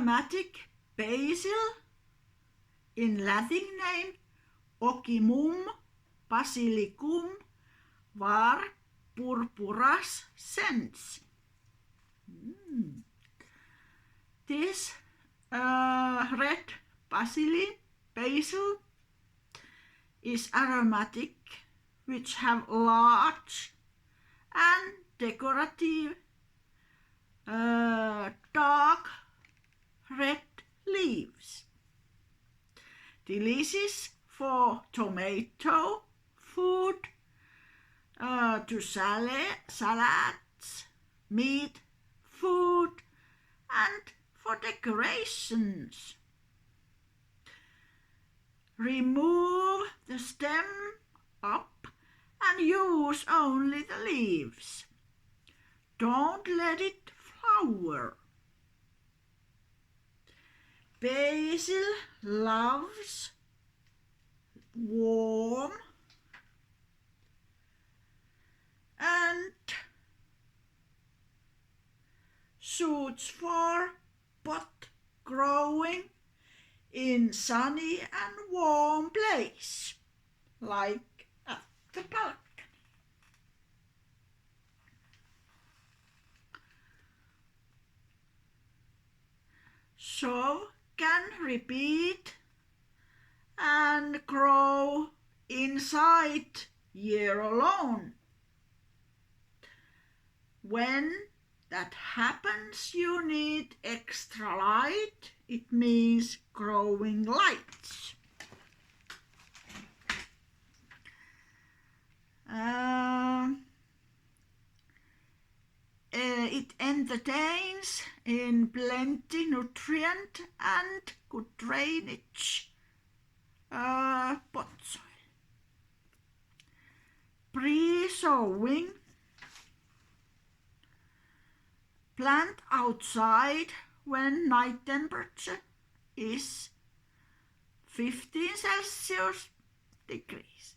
aromatic basil, in Latin name Ocimum basilicum var. Purpuras sens. This red basil is aromatic, which have large and decorative dark red leaves. Delicious for tomato food, to salads, meat, food, and for decorations. Remove the stem up and use only the leaves. Don't let it flower. Basil loves warm and suits for pot growing in sunny and warm place, like at the balcony. So can repeat and grow inside year alone. When that happens, you need extra light. It means growing lights. It entertains in plenty nutrient and good drainage pot soil. Pre-sowing. Plant outside when night temperature is 15 Celsius degrees.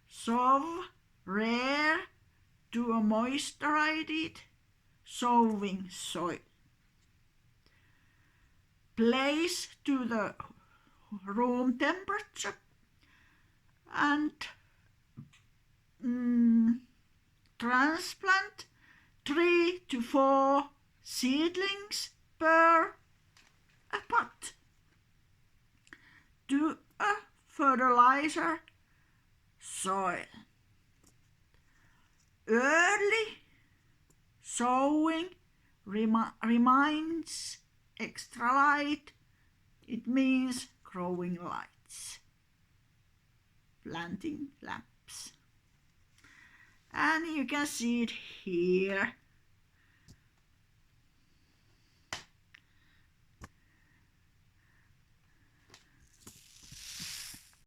Sow rare to a moisturized sowing soil. Place to the room temperature and transplant 3 to 4 seedlings per pot. Do a fertilizer soil. Early sowing reminds extra light. It means growing lights. Planting lamps. And you can see it here.